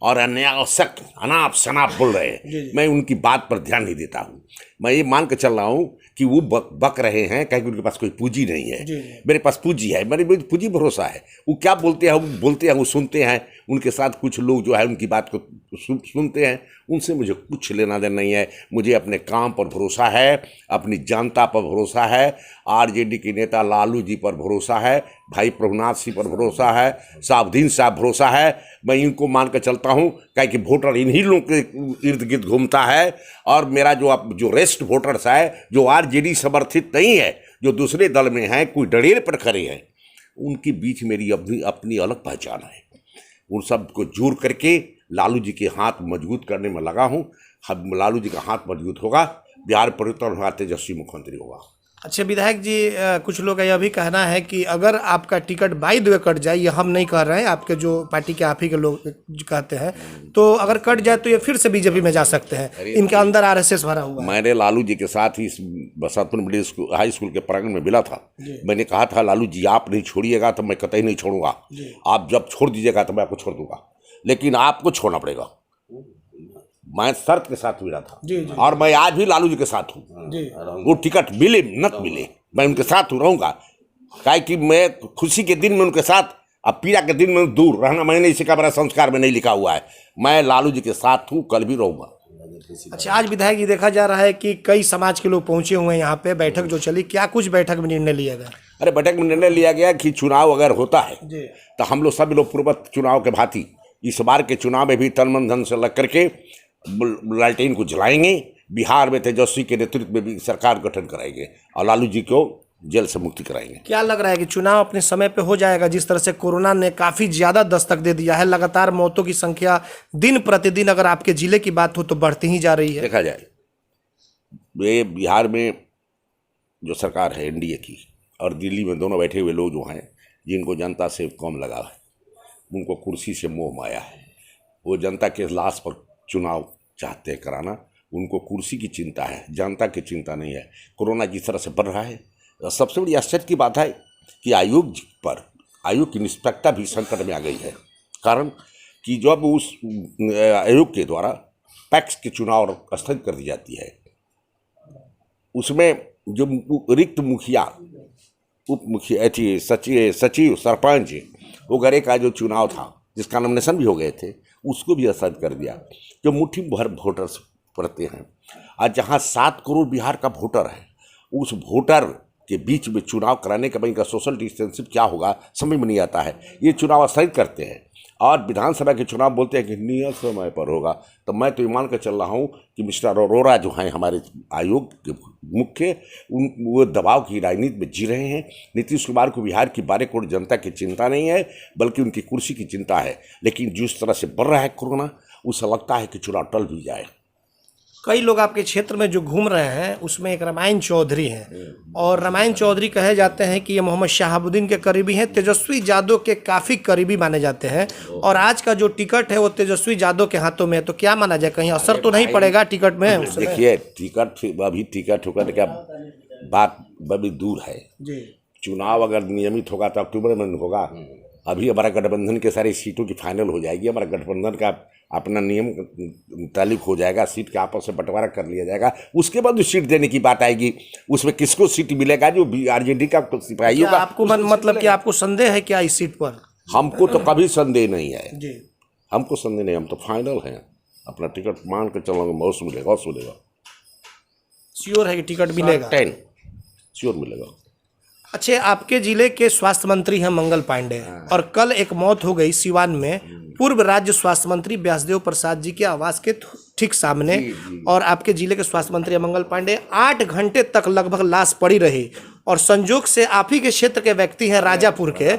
और अनावश्यक अनाप शनाप बोल रहे हैं। मैं उनकी बात पर ध्यान नहीं देता हूँ। मैं ये मान कर चल रहा हूँ कि वो बक रहे हैं क्योंकि उनके पास कोई पूंजी नहीं है। मेरे पास पूंजी है, मेरे पूंजी भरोसा है। वो क्या बोलते हैं वो सुनते हैं। उनके साथ कुछ लोग जो है उनकी बात को सुनते हैं, उनसे मुझे कुछ लेना देना नहीं है। मुझे अपने काम पर भरोसा है, अपनी जनता पर भरोसा है, आरजेडी के नेता लालू जी पर भरोसा है, भाई प्रभुनाथ सिंह पर भरोसा है, साहबुद्दीन साहब भरोसा है। मैं इनको मान कर चलता हूँ कि वोटर इन्हीं लोगों के इर्द गिर्द घूमता है। और मेरा जो रेस्ट वोटर्स है, जो आरजेडी समर्थित नहीं है, जो दूसरे दल में हैं, कोई डरेर पर खड़े हैं, उनके बीच मेरी अपनी अलग पहचान है। उन सब को जोड़ करके लालू जी के हाथ मजबूत करने में लगा हूँ। अब लालू जी का हाथ मजबूत होगा, बिहार परिवर्तन होगा, तेजस्वी मुख्यमंत्री होगा। अच्छा विधायक जी, कुछ लोग का यह भी कहना है कि अगर आपका ticket by the way cut जाए, ये हम नहीं कह रहे हैं, आपके जो पार्टी के आप ही के लोग कहते हैं, तो अगर कट जाए तो ये फिर से बीजेपी में जा सकते हैं। इनके अंदर आरएसएस भरा हुआ है। मैंने लालू जी के साथ ही Basantpur middle school high school के प्रांगण में मिला था। मैंने कहा था लालू जी आप नहीं छोड़िएगा तो मैं कतई नहीं छोड़ूंगा, आप जब छोड़ दीजिएगा तो मैं आपको छोड़ दूंगा, लेकिन आपको छोड़ना पड़ेगा। मैं शर्त के साथ मिला था जी। और मैं आज भी लालू जी के साथ हूँ। वो टिकट मिले न मिले, मैं उनके साथ रहूँगा। काहे कि मैं खुशी के दिन में उनके साथ, अब पीड़ा के दिन में दूर रहना मैंने नहीं सीखा, मेरा संस्कार में नहीं लिखा हुआ है। मैं लालू जी के साथ हूँ, कल भी रहूँगा। अच्छा, आज विधायक जी देखा जा रहा है कि कई समाज के लोग पहुंचे हुए हैं यहाँ पे, बैठक जो चली, क्या कुछ बैठक में निर्णय लिया गया? अरे बैठक में निर्णय लिया गया कि चुनाव अगर होता है तो हम लोग सब लोग पूर्व चुनाव के भांति इस बार के चुनाव में भी तन मन धन से लग करके लालटेन को जलाएंगे। बिहार में तेजस्वी के नेतृत्व में भी सरकार गठन कराएंगे और लालू जी को जेल से मुक्ति कराएंगे। क्या लग रहा है कि चुनाव अपने समय पे हो जाएगा? जिस तरह से कोरोना ने काफ़ी ज़्यादा दस्तक दे दिया है, लगातार मौतों की संख्या दिन प्रतिदिन अगर आपके ज़िले की बात हो तो बढ़ती ही जा रही है। देखा जाए ये बिहार में जो सरकार है एनडीए की, और दिल्ली में दोनों बैठे हुए लोग जो हैं, जिनको जनता से कम लगा है, उनको कुर्सी से मोह माया है। वो जनता के लाश पर चुनाव चाहते हैं कराना, उनको कुर्सी की चिंता है, जनता की चिंता नहीं है। कोरोना जिस तरह से बढ़ रहा है, सबसे बड़ी आश्चर्य की बात है कि आयोग की निष्पक्षता भी संकट में आ गई है। कारण कि जब उस आयोग के द्वारा पैक्स के चुनाव स्थगित कर दी जाती है, उसमें जो रिक्त मुखिया, उप मुखिया, सचिव, सरपंच वगैरह का जो चुनाव था, जिसका नॉमिनेशन भी हो गए थे, उसको भी स्थगित कर दिया। जो मुट्ठी भर वोटर्स पड़ते हैं, आज जहाँ 7 करोड़ बिहार का वोटर है, उस वोटर के बीच में चुनाव कराने का इनका सोशल डिस्टेंसिंग क्या होगा समझ में नहीं आता है। ये चुनाव स्थगित करते हैं और विधानसभा के चुनाव बोलते हैं कि नियत समय पर होगा। तो मैं तो मान कर चल रहा हूँ कि मिस्टर अरोड़ा जो हैं हमारे आयोग के मुख्य, वो दबाव की राजनीति में जी रहे हैं। नीतीश कुमार को बिहार की 12 करोड़ जनता की चिंता नहीं है, बल्कि उनकी कुर्सी की चिंता है। लेकिन जिस तरह से बढ़ रहा है कोरोना, उसे लगता है कि चुनाव टल भी जाए। कई लोग आपके क्षेत्र में जो घूम रहे हैं उसमें एक रामायण चौधरी हैं और रामायण चौधरी कहे जाते हैं कि ये मोहम्मद शहाबुद्दीन के करीबी हैं, तेजस्वी यादव के काफ़ी करीबी माने जाते हैं और आज का जो टिकट है वो तेजस्वी यादव के हाथों में है। तो क्या माना जाए, कहीं असर तो नहीं पड़ेगा टिकट में? देखिए टिकट होकर क्या बात बड़ी दूर है जी। चुनाव अगर नियमित होगा तो अक्टूबर में होगा। अभी हमारा गठबंधन के सारी सीटों की फाइनल हो जाएगी, हमारा गठबंधन का अपना नियम तालिक हो जाएगा, सीट के आपस में बंटवारा कर लिया जाएगा, उसके बाद जो सीट देने की बात आएगी उसमें किसको सीट मिलेगा, जो आरजेडी का सिपाही होगा। आपको मतलब कि आपको संदेह है क्या इस सीट पर? हमको तो कभी संदेह नहीं है जी, हमको संदेह नहीं, हम तो फाइनल हैं, अपना टिकट मान के चलोगे, मौसम मिलेगा, श्योर है कि टिकट मिलेगा? 10 श्योर मिलेगा। अच्छे, आपके जिले के स्वास्थ्य मंत्री हैं मंगल पांडे और कल एक मौत हो गई सिवान में पूर्व राज्य स्वास्थ्य मंत्री व्यासदेव प्रसाद जी के आवास के ठीक सामने और आपके जिले के स्वास्थ्य मंत्री मंगल पांडे 8 घंटे तक लगभग लाश पड़ी रही और संजोग से आप ही के क्षेत्र के व्यक्ति हैं राजापुर के।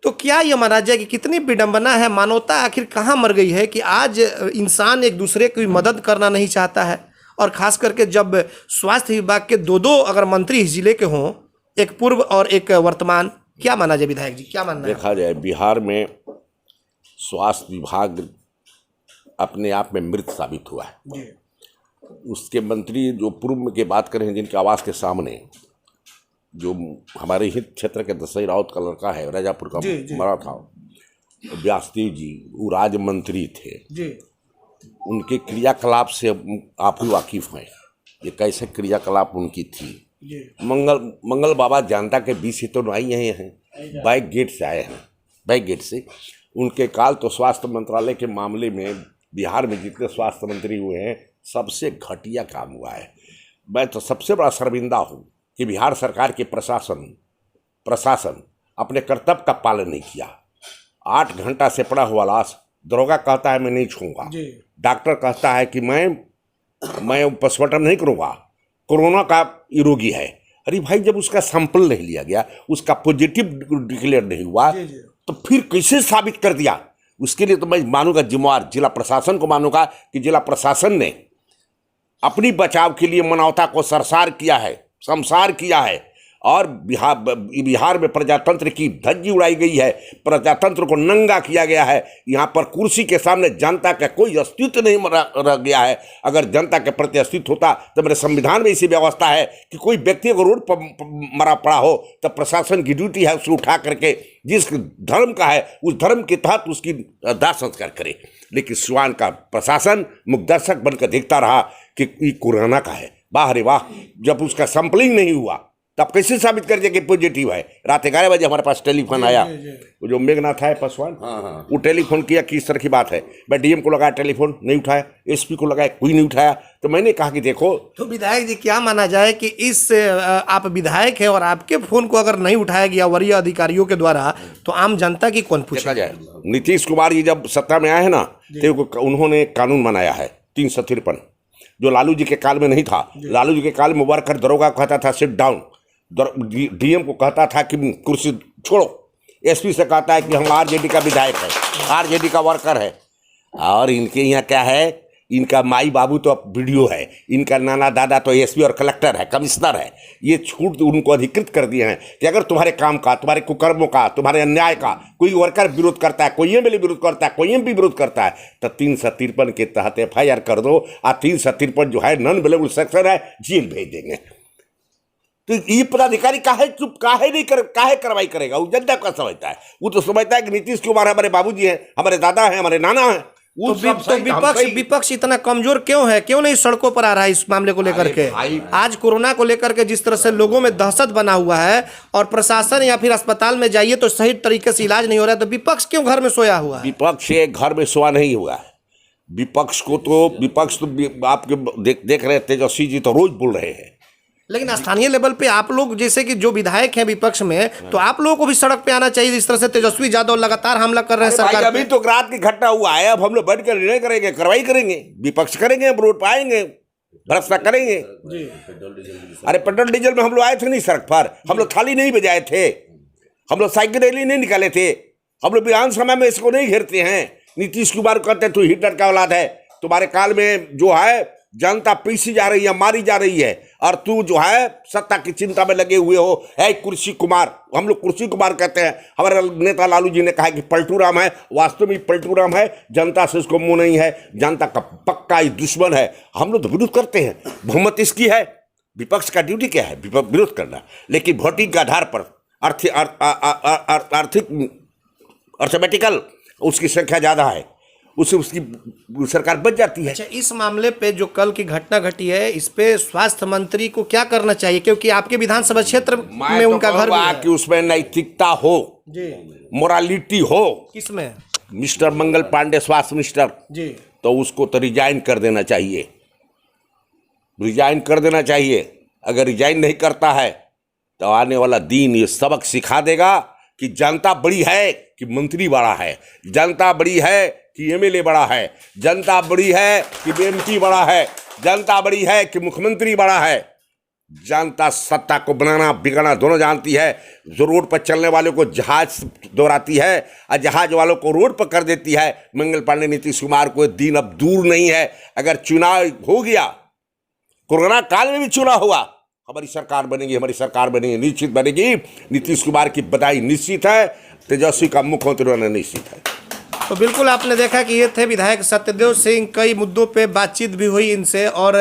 तो क्या ये माना जाए कि कितनी विडंबना है, मानवता आखिर कहाँ मर गई है कि आज इंसान एक दूसरे की मदद करना नहीं चाहता है? और खास करके जब स्वास्थ्य विभाग के दो अगर मंत्री इस जिले के हों, एक पूर्व और एक वर्तमान, क्या माना जाए विधायक जी, क्या मानना है? देखा जाए बिहार में स्वास्थ्य विभाग अपने आप में मृत साबित हुआ है जी। उसके मंत्री जो पूर्व की बात करें, जिनके आवास के सामने जो हमारे हित क्षेत्र के दशई राउत का लड़का है, राजापुर का मरा था, व्यासदेव जी, वो राज्य मंत्री थे जी। उनके क्रियाकलाप से आप ही वाकिफ हैं, ये कैसे क्रियाकलाप उनकी थी। मंगल बाबा जनता के बीच से तो नहीं हैं, बैक गेट से आए हैं, बैक गेट से। उनके काल तो स्वास्थ्य मंत्रालय के मामले में बिहार में जितने स्वास्थ्य मंत्री हुए हैं सबसे घटिया काम हुआ है। मैं तो सबसे बड़ा शर्मिंदा हूँ कि बिहार सरकार के प्रशासन अपने कर्तव्य का पालन नहीं किया। 8 घंटा से पड़ा हुआ लाश, दरोगा कहता है मैं नहीं छूँगा, डॉक्टर कहता है कि मैं पोस्टमार्टम नहीं करूँगा, कोरोना का रोगी है। अरे भाई, जब उसका सैंपल नहीं लिया गया, उसका पॉजिटिव डिक्लेयर नहीं हुआ, तो फिर कैसे साबित कर दिया? उसके लिए तो मैं मानूंगा जिम्मेवार जिला प्रशासन को मानूंगा कि जिला प्रशासन ने अपनी बचाव के लिए मानवता को सरसार किया है, शमशार किया है और बिहार में प्रजातंत्र की धज्जी उड़ाई गई है, प्रजातंत्र को नंगा किया गया है। यहाँ पर कुर्सी के सामने जनता का कोई अस्तित्व नहीं रह गया है। अगर जनता के प्रति अस्तित्व होता तो मेरे संविधान में ऐसी व्यवस्था है कि कोई व्यक्ति अगर रोड पर मरा पड़ा हो तो प्रशासन की ड्यूटी है उसे उठा करके जिस धर्म का है उस धर्म के तहत उसकी दाह संस्कार करे। लेकिन सिवान का प्रशासन मुखदर्शक बनकर देखता रहा कि ये कोरोना का है। वाह रे वाह, जब उसका सैंपलिंग नहीं हुआ तब कैसे साबित कर दिया कि पॉजिटिव है? रात 11 बजे हमारे पास टेलीफोन आया, वो जो मेघनाथ है पासवान, वो टेलीफोन किया कि इस तरह की बात है। मैं डीएम को लगाया, टेलीफोन नहीं उठाया, एसपी को लगाया, कोई नहीं उठाया। तो मैंने कहा कि देखो, तो विधायक जी क्या माना जाए कि इस आप विधायक हैं और आपके फोन को अगर नहीं उठाया गया वरीय अधिकारियों के द्वारा तो आम जनता की कौन पूछा जाए? नीतीश कुमार जी जब सत्ता में आए हैं ना, तो उन्होंने कानून बनाया है 353, जो लालू जी के काल में नहीं था। लालू जी के काल में वर्कर दरोगा कहता था सिट डाउन, डीएम को कहता था कि कुर्सी छोड़ो, एसपी से कहता है कि हम आरजेडी का विधायक है, आरजेडी का वर्कर है। और इनके यहाँ क्या है, इनका माई बाबू तो वीडियो है, इनका नाना दादा तो एसपी और कलेक्टर है, कमिश्नर है। ये छूट उनको अधिकृत कर दिए हैं कि अगर तुम्हारे काम का, तुम्हारे कुकर्मों का, तुम्हारे अन्याय का कोई वर्कर विरोध करता है, कोई एमएलए विरोध करता है, कोई एमपी विरोध करता है, तो 353 के तहत FIR कर दो। और 353 जो है नॉन अवेलेबल सेक्शन है, जेल भेज देंगे। तो ये पदाधिकारी काहे चुप, काहे नहीं काहे कार्रवाई करेगा? वो जनता का समझता है, वो तो समझता है कि नीतीश कुमार हमारे बाबूजी हैं, हमारे दादा हैं, हमारे नाना हैं। तो विपक्ष इतना कमजोर क्यों है? क्यों नहीं सड़कों पर आ रहा है इस मामले को लेकर के? आज कोरोना को लेकर के जिस तरह से लोगों में दहशत बना हुआ है और प्रशासन या फिर अस्पताल में जाइए तो सही तरीके से इलाज नहीं हो रहा है, तो विपक्ष क्यों घर में सोया हुआ है? विपक्ष घर में सोया नहीं हुआ है। विपक्ष तो आपके देख रहे तेजस्वी जी तो रोज बोल रहे हैं, लेकिन स्थानीय लेवल पे आप लोग जैसे कि जो विधायक हैं विपक्ष में, तो आप लोगों को भी सड़क पे आना चाहिए। जिस तरह से तेजस्वी यादव लगातार हमला कर रहे हैं सरकार, अभी तो रात की घटना हुआ है, अब हम लोग बैठ कर निर्णय करेंगे, कार्रवाई करेंगे, विपक्ष करेंगे, रोड पर आएंगे, भ्रष्टा करेंगे। अरे पेट्रोल डीजल में हम लोग आए थे नहीं सड़क पर, हम लोग थाली नहीं बजाए थे, हम लोग साइकिल रैली नहीं निकाले थे, हम लोग विधानसभा में इसको नहीं घेरते हैं। नीतीश कुमार कहते तू हिटलर का औलाद है, तुम्हारे काल में जो है जनता पीसी जा रही है, मारी जा रही है, और तू जो है सत्ता की चिंता में लगे हुए हो। है कुर्सी कुमार, हम लोग कुर्सी कुमार कहते हैं। हमारे नेता लालू जी ने कहा कि पलटू राम है, वास्तव में पलटू राम है, जनता से उसको मुंह नहीं है, जनता का पक्का ही दुश्मन है। हम लोग तो विरोध करते हैं, बहुमत इसकी है, विपक्ष का ड्यूटी क्या है? विरोध करना, लेकिन वोटिंग के आधार पर आर्थिक अर्थमेटिकल उसकी संख्या ज़्यादा है, उससे उसकी सरकार बच जाती है। अच्छा, इस मामले पे जो कल की घटना घटी है, इस पे स्वास्थ्य मंत्री को क्या करना चाहिए, क्योंकि आपके विधानसभा क्षेत्र में उनका घर भी है। कि उसमें नैतिकता हो जी, मोरालिटी हो। किसमें? मिस्टर मंगल पांडे स्वास्थ्य मिनिस्टर जी, तो उसको तो रिजाइन कर देना चाहिए, रिजाइन कर देना चाहिए। अगर रिजाइन नहीं करता है तो आने वाला दिन ये सबक सिखा देगा कि जनता बड़ी है कि मंत्री बड़ा है, जनता बड़ी है कि एमएलए बड़ा है, जनता बड़ी है कि एमपी बड़ा है, जनता बड़ी है कि मुख्यमंत्री बड़ा है। जनता सत्ता को बनाना बिगाड़ना दोनों जानती है। जो रोड पर चलने वालों को जहाज दौड़ाती है और जहाज वालों को रोड पर कर देती है। मंगल पांडे नीतीश कुमार को दिन अब दूर नहीं है। अगर चुनाव हो गया, कोरोना काल में भी चुनाव हुआ, हमारी सरकार बनेगी, हमारी सरकार बनेगी, निश्चित बनेगी। नीतीश कुमार की बधाई निश्चित है, तेजस्वी का मुख्यमंत्री बनना निश्चित है। तो बिल्कुल आपने देखा कि ये थे विधायक सत्यदेव सिंह। कई मुद्दों पे बातचीत भी हुई इनसे और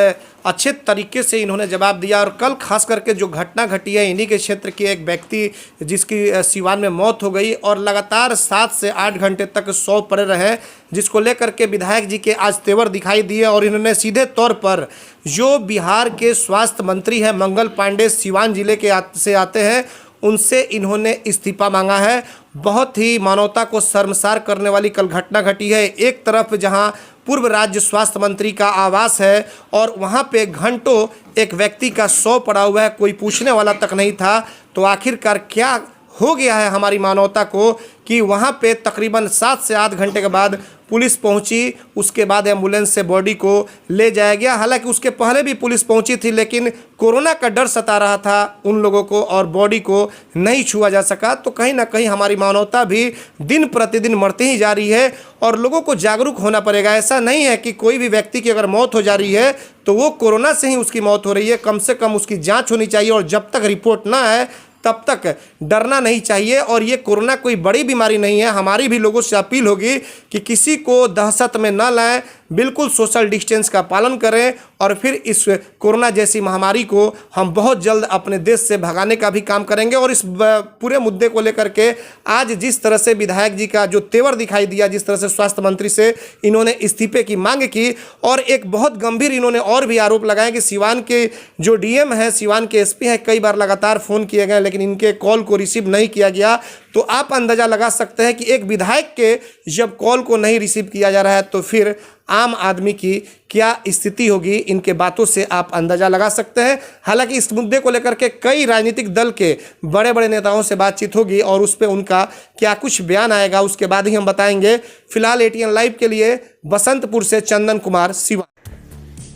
अच्छे तरीके से इन्होंने जवाब दिया। और कल खास करके जो घटना घटी है, इन्हीं के क्षेत्र के एक व्यक्ति जिसकी सिवान में मौत हो गई और लगातार 7 से 8 घंटे तक सौ पड़े रहे, जिसको लेकर के विधायक जी के आज तेवर दिखाई दिए। और इन्होंने सीधे तौर पर जो बिहार के स्वास्थ्य मंत्री हैं मंगल पांडे, सिवान जिले के से आते हैं, उनसे इन्होंने इस्तीफा मांगा है। बहुत ही मानवता को शर्मसार करने वाली कल घटना घटी है। एक तरफ जहां पूर्व राज्य स्वास्थ्य मंत्री का आवास है और वहां पे घंटों एक व्यक्ति का शव पड़ा हुआ है, कोई पूछने वाला तक नहीं था। तो आखिरकार क्या हो गया है हमारी मानवता को कि वहां पे तकरीबन 7 से 8 घंटे के बाद पुलिस पहुंची, उसके बाद एम्बुलेंस से बॉडी को ले जाया गया। हालांकि उसके पहले भी पुलिस पहुंची थी, लेकिन कोरोना का डर सता रहा था उन लोगों को और बॉडी को नहीं छुआ जा सका। तो कहीं ना कहीं हमारी मानवता भी दिन प्रतिदिन मरती ही जा रही है और लोगों को जागरूक होना पड़ेगा। ऐसा नहीं है कि कोई भी व्यक्ति की अगर मौत हो जा रही है तो वो कोरोना से ही उसकी मौत हो रही है। कम से कम उसकी जाँच होनी चाहिए और जब तक रिपोर्ट ना आए तब तक डरना नहीं चाहिए। और ये कोरोना कोई बड़ी बीमारी नहीं है। हमारी भी लोगों से अपील होगी कि किसी को दहशत में न लाएं, बिल्कुल सोशल डिस्टेंस का पालन करें और फिर इस कोरोना जैसी महामारी को हम बहुत जल्द अपने देश से भगाने का भी काम करेंगे। और इस पूरे मुद्दे को लेकर के आज जिस तरह से विधायक जी का जो तेवर दिखाई दिया, जिस तरह से स्वास्थ्य मंत्री से इन्होंने इस्तीफे की मांग की और एक बहुत गंभीर इन्होंने और भी आरोप लगाए कि सिवान के जो डीएम हैं, सिवान के एसपी हैं, कई बार लगातार फ़ोन किए गए लेकिन इनके कॉल को रिसीव नहीं किया गया। तो आप अंदाज़ा लगा सकते हैं कि एक विधायक के जब कॉल को नहीं रिसीव किया जा रहा है तो फिर आम आदमी की क्या स्थिति होगी, इनके बातों से आप अंदाज़ा लगा सकते हैं। हालांकि इस मुद्दे को लेकर के कई राजनीतिक दल के बड़े बड़े नेताओं से बातचीत होगी और उस पर उनका क्या कुछ बयान आएगा उसके बाद ही हम बताएंगे। फिलहाल ATN लाइव के लिए बसंतपुर से चंदन कुमार, सिवान।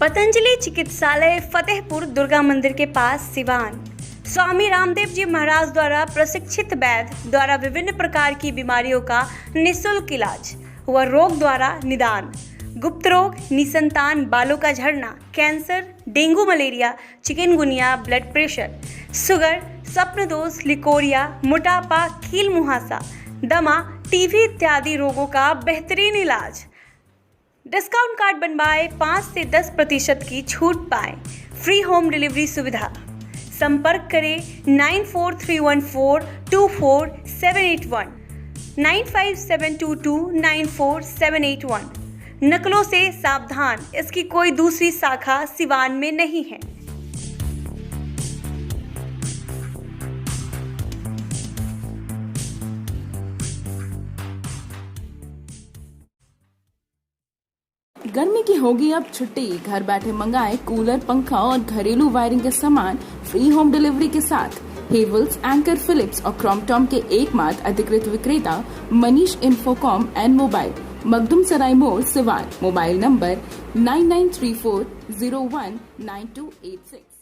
पतंजलि चिकित्सालय फतेहपुर दुर्गा मंदिर के पास, सिवान। स्वामी रामदेव जी महाराज द्वारा प्रशिक्षित वैद्य द्वारा विभिन्न प्रकार की बीमारियों का निःशुल्क इलाज व रोग द्वारा निदान, गुप्त रोग, निसंतान बालों का झड़ना, cancer, dengue, malaria, chikungunya, blood pressure, sugar, स्वप्न दोष, लिकोरिया, मोटापा, कील मुहासा, दमा, टीबी इत्यादि रोगों का बेहतरीन इलाज। डिस्काउंट कार्ड बनवाए, 5 से 10% की छूट पाएं, फ्री होम डिलीवरी सुविधा। संपर्क करें 9431424781 9572294781। नकलों से सावधान, इसकी कोई दूसरी शाखा सिवान में नहीं है। गर्मी की होगी अब छुट्टी, घर बैठे मंगाएं कूलर, पंखा और घरेलू वायरिंग के सामान फ्री होम डिलीवरी के साथ। हेवल्स, एंकर, फिलिप्स और क्रॉम्पटन के एकमात्र अधिकृत विक्रेता Manish Infocom and mobile, Makhdum Sarai मोड़, सिवान। Mobile number 9934019286।